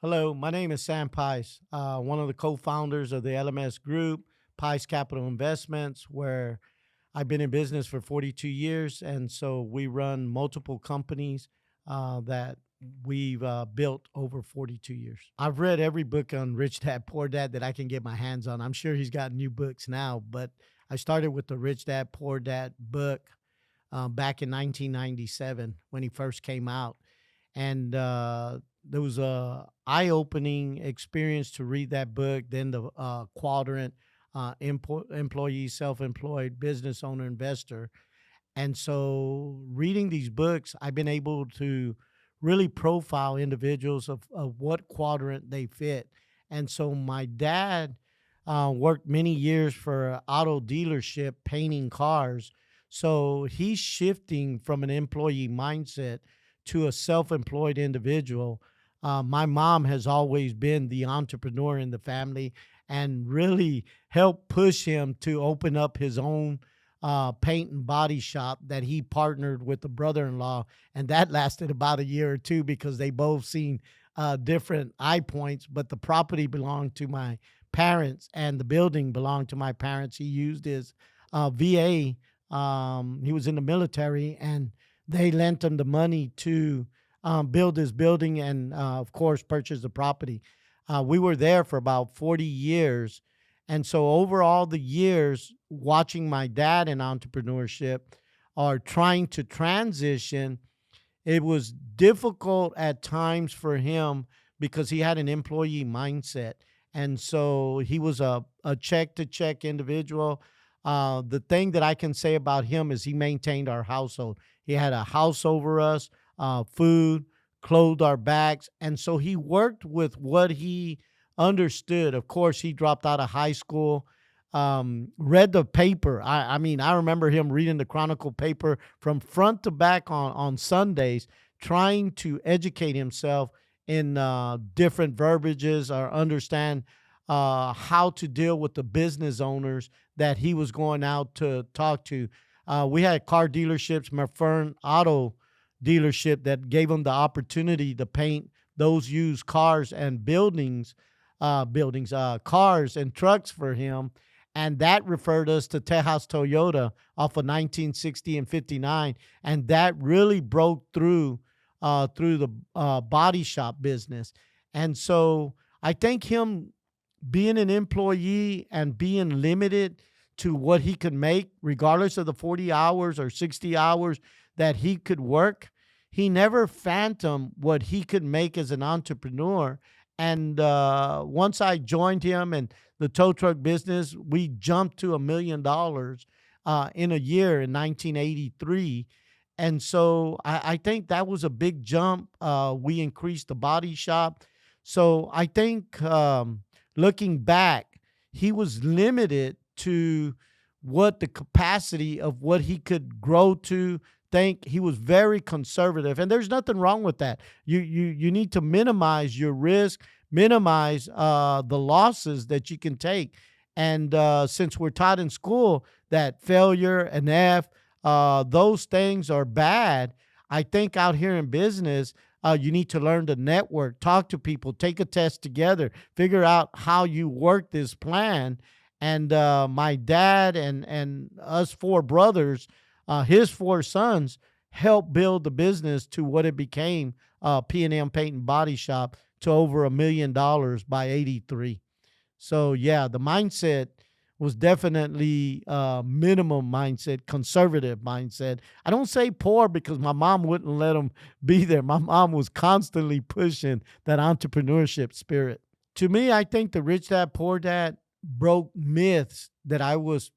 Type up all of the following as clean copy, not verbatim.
Hello, my name is Sam Paiz, one of the co-founders of the LMS Group, Paiz Capital Investments, where I've been in business for 42 years. And so we run multiple companies that we've built over 42 years. I've read every book on Rich Dad, Poor Dad that I can get my hands on. I'm sure he's got new books now, but I started with the Rich Dad, Poor Dad book back in 1997 when he first came out. And there was a eye-opening experience to read that book. Then the quadrant, employee, self-employed, business owner, investor. And so reading these books, I've been able to really profile individuals of what quadrant they fit. And so my dad worked many years for an auto dealership painting cars. So he's shifting from an employee mindset to a self-employed individual. My mom has always been the entrepreneur in the family and really helped push him to open up his own paint and body shop that he partnered with a brother-in-law. And that lasted about a year or two because they both seen different eye points, but the property belonged to my parents and the building belonged to my parents. He used his VA. He was in the military, and they lent him the money to build his building and, of course, purchase the property. We were there for about 40 years. And so over all the years, watching my dad in entrepreneurship or trying to transition, it was difficult at times for him because he had an employee mindset. And so he was a check to check individual. The thing that I can say about him is he maintained our household. He had a house over us, food, clothed our backs. And so he worked with what he understood. Of course, he dropped out of high school, read the paper. I mean, I remember him reading the Chronicle paper from front to back on Sundays, trying to educate himself in different verbiages or understand how to deal with the business owners that he was going out to talk to. We had car dealerships, Mafern Auto dealership, that gave him the opportunity to paint those used cars and cars and trucks for him. And that referred us to Tejas Toyota off of 1960 and 59. And that really broke through the body shop business. And so I think him being an employee and being limited to what he could make, regardless of the 40 hours or 60 hours that he could work, he never fathomed what he could make as an entrepreneur. And once I joined him in the tow truck business, we jumped to $1 million in a year in 1983. And so I think that was a big jump. We increased the body shop. So I think looking back, he was limited to what the capacity of what he could grow to. Think he was very conservative, and there's nothing wrong with that. You need to minimize your risk, minimize the losses that you can take. And since we're taught in school that failure and those things are bad, I think out here in business, you need to learn to network, talk to people, take a test together, figure out how you work this plan. And my dad and us four brothers, his four sons, helped build the business to what it became, P&M Paint and Body Shop, to over $1 million by 83. So yeah, the mindset was definitely minimum mindset, conservative mindset. I don't say poor because my mom wouldn't let him be there. My mom was constantly pushing that entrepreneurship spirit. To me, I think the Rich Dad Poor Dad broke myths that I was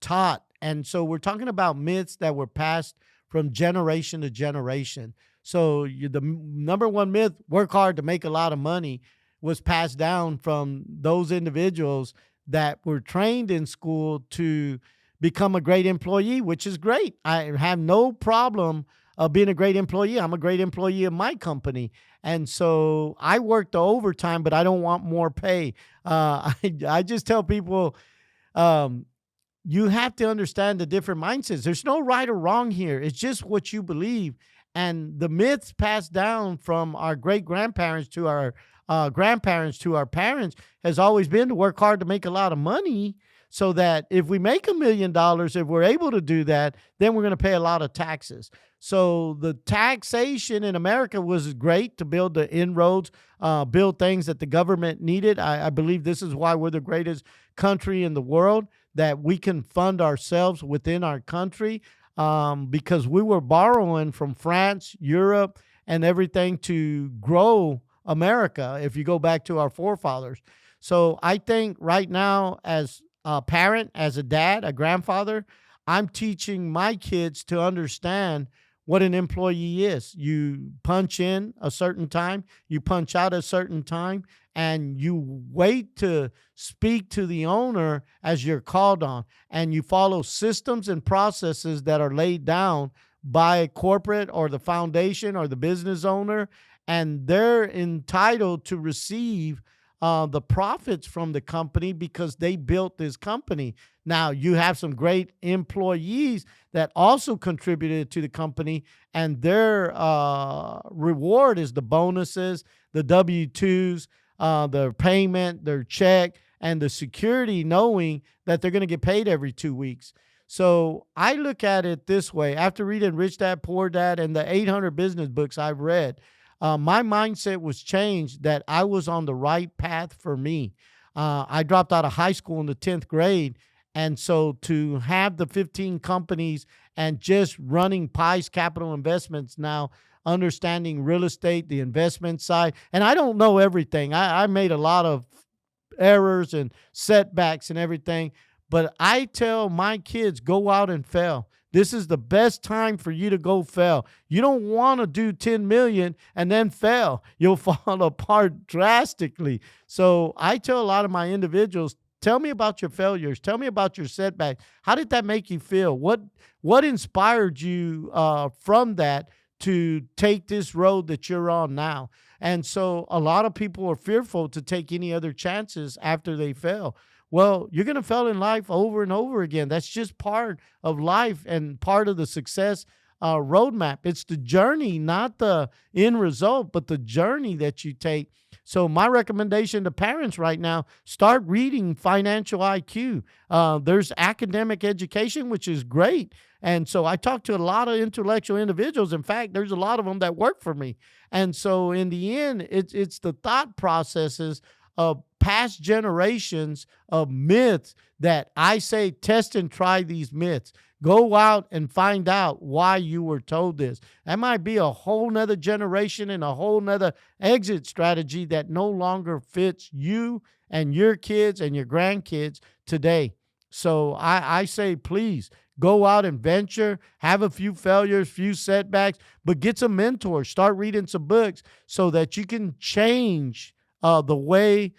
taught. And so we're talking about myths that were passed from generation to generation. So the number one myth, work hard to make a lot of money, was passed down from those individuals that were trained in school to become a great employee, which is great. I have no problem being a great employee. I'm a great employee of my company. And so I work the overtime, but I don't want more pay. I just tell people, you have to understand the different mindsets. There's no right or wrong here. It's just what you believe. And the myths passed down from our great grandparents to our grandparents to our parents has always been to work hard to make a lot of money, so that if we make $1 million, if we're able to do that, then we're going to pay a lot of taxes. So the taxation in America was great to build the inroads, build things that the government needed. I believe this is why we're the greatest country in the world, that we can fund ourselves within our country, because we were borrowing from France, Europe, and everything to grow America, if you go back to our forefathers. So I think right now, as a parent, as a dad, a grandfather, I'm teaching my kids to understand what an employee is. You punch in a certain time, you punch out a certain time, and you wait to speak to the owner as you're called on. And you follow systems and processes that are laid down by corporate or the foundation or the business owner, and they're entitled to receive the profits from the company because they built this company. Now, you have some great employees that also contributed to the company, and their reward is the bonuses, the W-2s, their payment, their check, and the security knowing that they're going to get paid every 2 weeks. So I look at it this way. After reading Rich Dad, Poor Dad, and the 800 business books I've read, my mindset was changed that I was on the right path for me. I dropped out of high school in the 10th grade. And so to have the 15 companies and just running Paiz Capital Investments now, understanding real estate, the investment side, and I don't know everything. I made a lot of errors and setbacks and everything. But I tell my kids, go out and fail. This is the best time for you to go fail. You don't want to do 10 million and then fail. You'll fall apart drastically. So I tell a lot of my individuals, tell me about your failures. Tell me about your setbacks. How did that make you feel? What inspired you from that to take this road that you're on now? And so a lot of people are fearful to take any other chances after they fail. Well, you're going to fail in life over and over again. That's just part of life and part of the success roadmap. It's the journey, not the end result, but the journey that you take. So my recommendation to parents right now, start reading Financial IQ. There's academic education, which is great. And so I talk to a lot of intellectual individuals. In fact, there's a lot of them that work for me. And so in the end, it's the thought processes of past generations of myths that I say test and try these myths. Go out and find out why you were told this. That might be a whole nother generation and a whole nother exit strategy that no longer fits you and your kids and your grandkids today. So I say, please go out and venture, have a few failures, few setbacks, but get some mentors, start reading some books so that you can change the way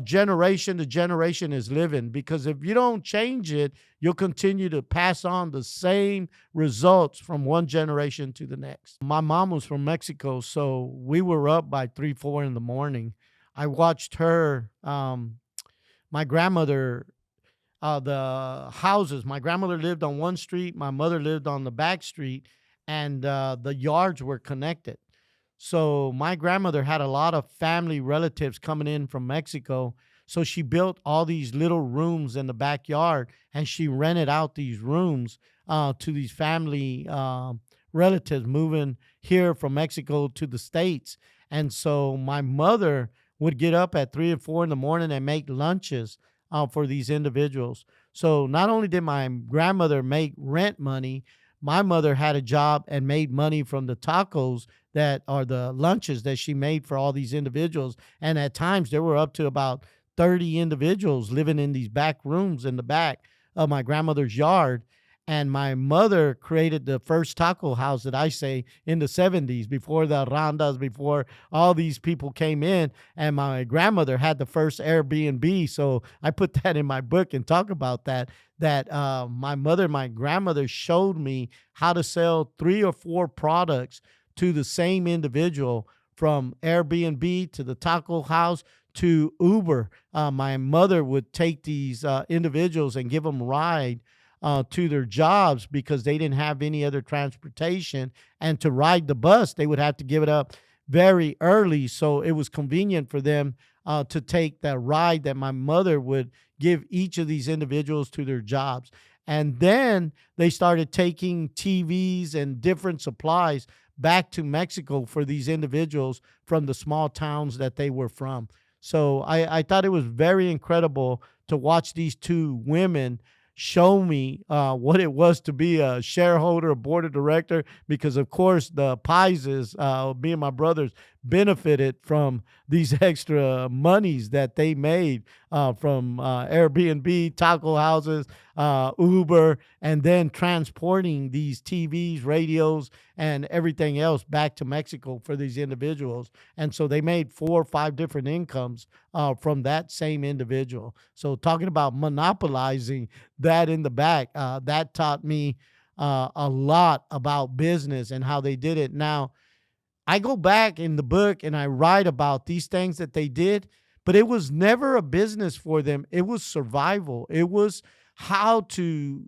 generation to generation is living. Because if you don't change it, you'll continue to pass on the same results from one generation to the next. My mom was from Mexico, so we were up by 3, 4 in the morning. I watched her, my grandmother, the houses. My grandmother lived on one street, my mother lived on the back street, and the yards were connected. So my grandmother had a lot of family relatives coming in from Mexico. So she built all these little rooms in the backyard, and she rented out these rooms to these family relatives moving here from Mexico to the States. And so my mother would get up at 3 or 4 in the morning and make lunches for these individuals. So not only did my grandmother make rent money, my mother had a job and made money from the tacos that are the lunches that she made for all these individuals. And at times there were up to about 30 individuals living in these back rooms in the back of my grandmother's yard. And my mother created the first taco house that I say in the 70s, before the Randas, before all these people came in. And my grandmother had the first Airbnb. So I put that in my book and talk about that, my grandmother showed me how to sell 3 or 4 products to the same individual, from Airbnb to the taco house to Uber. My mother would take these individuals and give them a ride to their jobs because they didn't have any other transportation. And to ride the bus, they would have to give it up very early. So it was convenient for them to take that ride that my mother would give each of these individuals to their jobs. And then they started taking TVs and different supplies back to Mexico for these individuals from the small towns that they were from. So I thought it was very incredible to watch these two women show me what it was to be a shareholder, a board of director, because of course the Paizes, me and my brothers, benefited from these extra monies that they made from Airbnb, taco houses, Uber, and then transporting these TVs, radios, and everything else back to Mexico for these individuals. And so they made 4 or 5 different incomes from that same individual. So talking about monopolizing that in the back, that taught me a lot about business and how they did it. Now, I go back in the book and I write about these things that they did, but it was never a business for them. It was survival. It was how to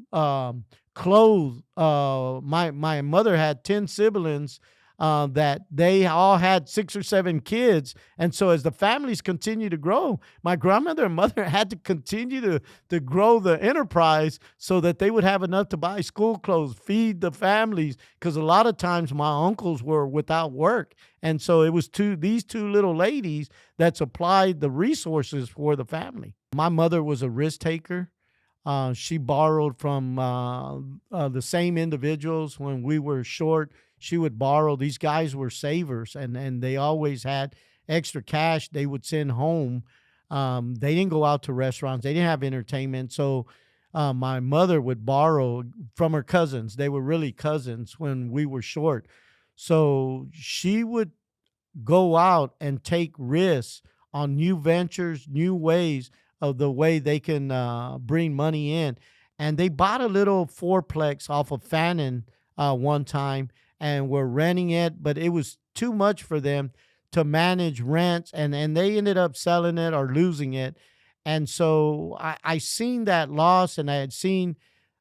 clothe. My mother had 10 siblings that they all had 6 or 7 kids. And so as the families continue to grow, my grandmother and mother had to continue to grow the enterprise so that they would have enough to buy school clothes, feed the families, because a lot of times my uncles were without work. And so it was these two little ladies that supplied the resources for the family. My mother was a risk taker. She borrowed from the same individuals when we were short. She would borrow. These guys were savers, and they always had extra cash they would send home. They didn't go out to restaurants. They didn't have entertainment. So my mother would borrow from her cousins. They were really cousins when we were short. So she would go out and take risks on new ventures, new ways of the way they can bring money in. And they bought a little fourplex off of Fannin one time and were renting it, but it was too much for them to manage rents, and they ended up selling it or losing it. And so I seen that loss, and I had seen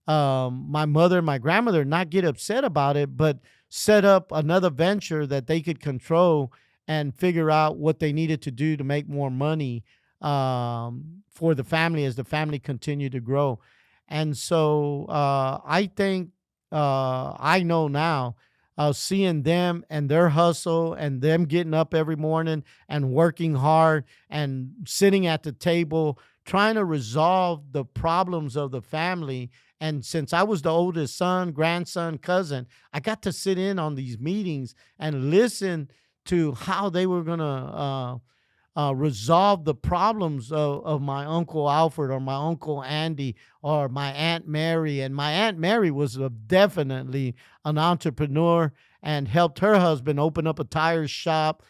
my mother and my grandmother not get upset about it, but set up another venture that they could control and figure out what they needed to do to make more money for the family as the family continued to grow. And so I think I know now, seeing them and their hustle and them getting up every morning and working hard and sitting at the table trying to resolve the problems of the family. And since I was the oldest son, grandson, cousin, I got to sit in on these meetings and listen to how they were going to resolve the problems of my Uncle Alfred or my Uncle Andy or my Aunt Mary. And my Aunt Mary was definitely an entrepreneur and helped her husband open up a tire shop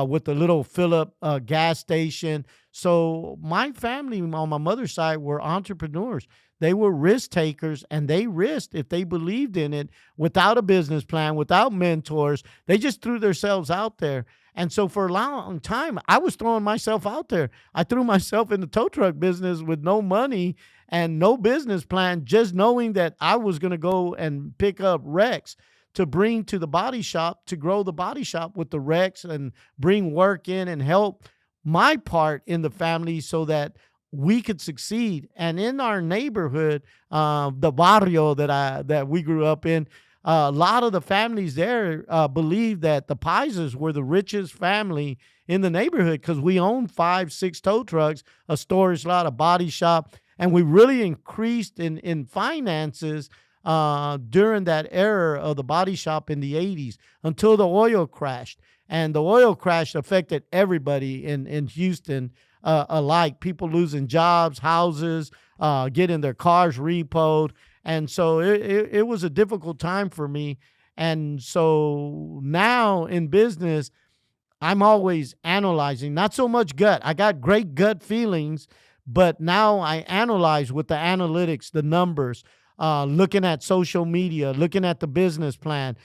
with a little fill-up gas station. So my family on my mother's side were entrepreneurs. They were risk takers, and they risked if they believed in it without a business plan, without mentors. They just threw themselves out there. And so for a long time, I was throwing myself out there. I threw myself in the tow truck business with no money and no business plan, just knowing that I was going to go and pick up wrecks to bring to the body shop, to grow the body shop with the wrecks and bring work in and help my part in the family so that we could succeed. And in our neighborhood, the barrio that we grew up in, a lot of the families there believed that the Paizes were the richest family in the neighborhood because we owned 5, 6 tow trucks, a storage lot, a body shop, and we really increased in finances during that era of the body shop in the 80s until the oil crashed. And the oil crash affected everybody in Houston alike, people losing jobs, houses, getting their cars repoed. And so it was a difficult time for me. And so now in business, I'm always analyzing, not so much gut. I got great gut feelings, but now I analyze with the analytics, the numbers, looking at social media, looking at the business plan,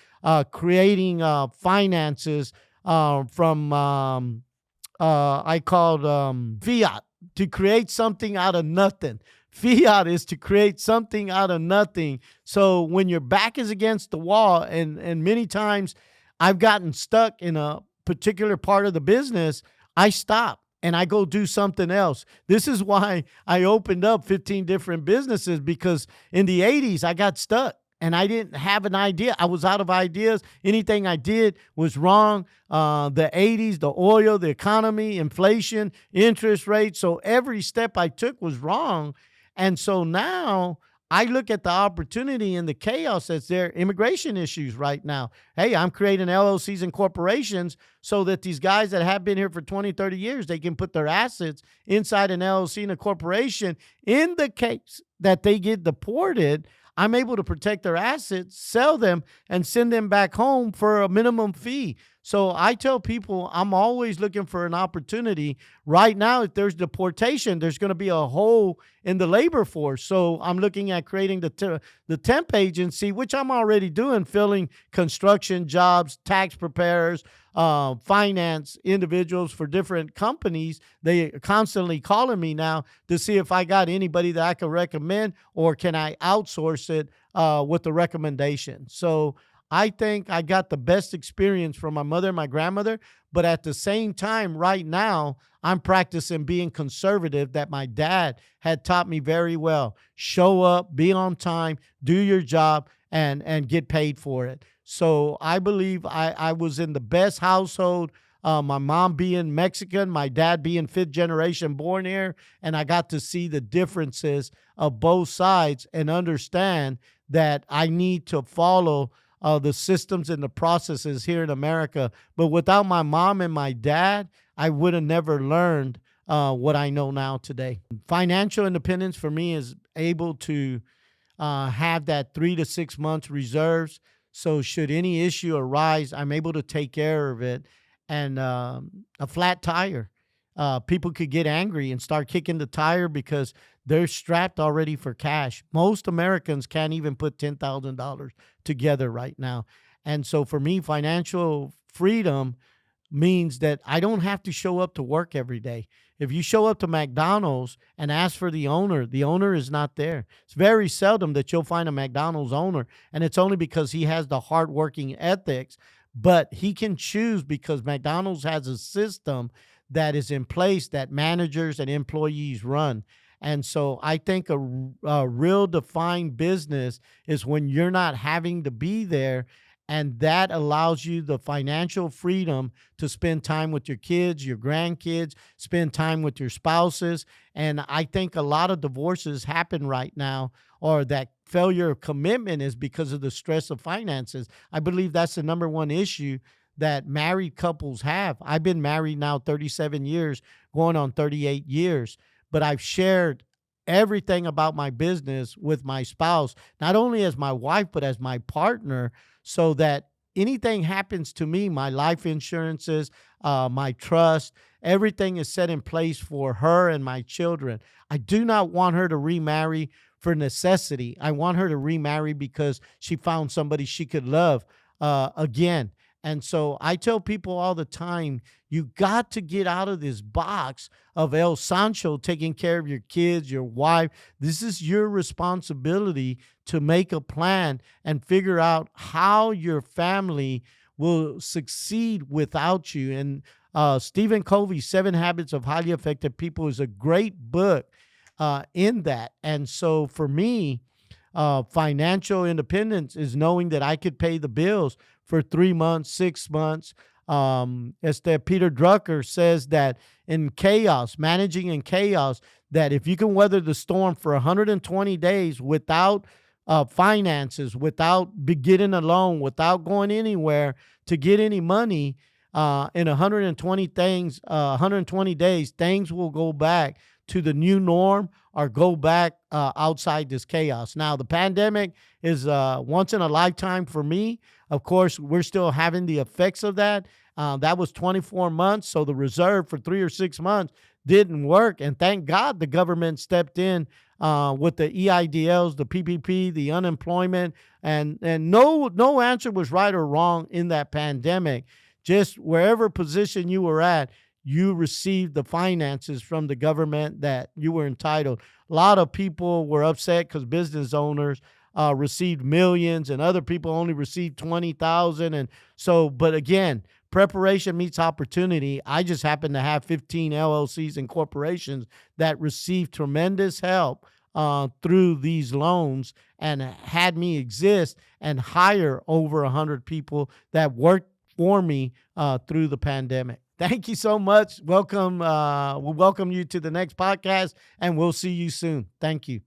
creating finances from I called fiat, to create something out of nothing. Fiat is to create something out of nothing. So when your back is against the wall, and many times I've gotten stuck in a particular part of the business, I stop and I go do something else. This is why I opened up 15 different businesses, because in the 80s I got stuck and I didn't have an idea. I was out of ideas. Anything I did was wrong. The 80s, the oil, the economy, inflation, interest rates. So every step I took was wrong. And so now I look at the opportunity in the chaos that's there. Immigration issues right now. Hey, I'm creating LLCs and corporations so that these guys that have been here for 20, 30 years, they can put their assets inside an LLC and a corporation. In the case that they get deported, I'm able to protect their assets, sell them, and send them back home for a minimum fee. So I tell people I'm always looking for an opportunity. Right now, if there's deportation, there's going to be a hole in the labor force. So I'm looking at creating the temp agency, which I'm already doing, filling construction jobs, tax preparers, finance individuals for different companies. They are constantly calling me now to see if I got anybody that I can recommend, or can I outsource it with the recommendation. So I think I got the best experience from my mother and my grandmother, but at the same time, right now, I'm practicing being conservative that my dad had taught me very well. Show up, be on time, do your job, and get paid for it. So I believe I was in the best household, my mom being Mexican, my dad being fifth generation born here, and I got to see the differences of both sides and understand that I need to follow the systems and the processes here in America. But without my mom and my dad, I would have never learned what I know now today. Financial independence for me is able to have that 3 to 6 months reserves. So should any issue arise, I'm able to take care of it. And a flat tire, people could get angry and start kicking the tire because they're strapped already for cash. Most Americans can't even put $10,000 together right now. And so for me, financial freedom means that I don't have to show up to work every day. If you show up to McDonald's and ask for the owner is not there. It's very seldom that you'll find a McDonald's owner, and it's only because he has the hardworking ethics. But he can choose, because McDonald's has a system that is in place that managers and employees run. And so I think a real defined business is when you're not having to be there, and that allows you the financial freedom to spend time with your kids, your grandkids, spend time with your spouses. And I think a lot of divorces happen right now, or that failure of commitment is because of the stress of finances. I believe that's the number one issue that married couples have. I've been married now 37 years, going on 38 years, but I've shared everything about my business with my spouse, not only as my wife, but as my partner, so that anything happens to me, my life insurances, my trust, everything is set in place for her and my children. I do not want her to remarry for necessity. I want her to remarry because she found somebody she could love again. And so I tell people all the time, you got to get out of this box of El Sancho taking care of your kids, your wife. This is your responsibility to make a plan and figure out how your family will succeed without you. And Stephen Covey's 7 Habits of Highly Effective People is a great book in that. And so for me, financial independence is knowing that I could pay the bills for 3 months, 6 months. As that Peter Drucker says, that in chaos, managing in chaos, that if you can weather the storm for 120 days without finances, without getting a loan, without going anywhere to get any money, in 120 days, things will go back to the new norm or go back outside this chaos. Now, the pandemic is once in a lifetime for me. Of course, we're still having the effects of that. That was 24 months, so the reserve for 3 or 6 months didn't work. And thank God the government stepped in with the EIDLs, the PPP, the unemployment, and no answer was right or wrong in that pandemic. Just wherever position you were at, you received the finances from the government that you were entitled. A lot of people were upset because business owners received millions and other people only received 20,000. And so, but again, preparation meets opportunity. I just happen to have 15 LLCs and corporations that received tremendous help through these loans and had me exist and hire over 100 people that worked for me through the pandemic. Thank you so much. Welcome. We'll welcome you to the next podcast, and we'll see you soon. Thank you.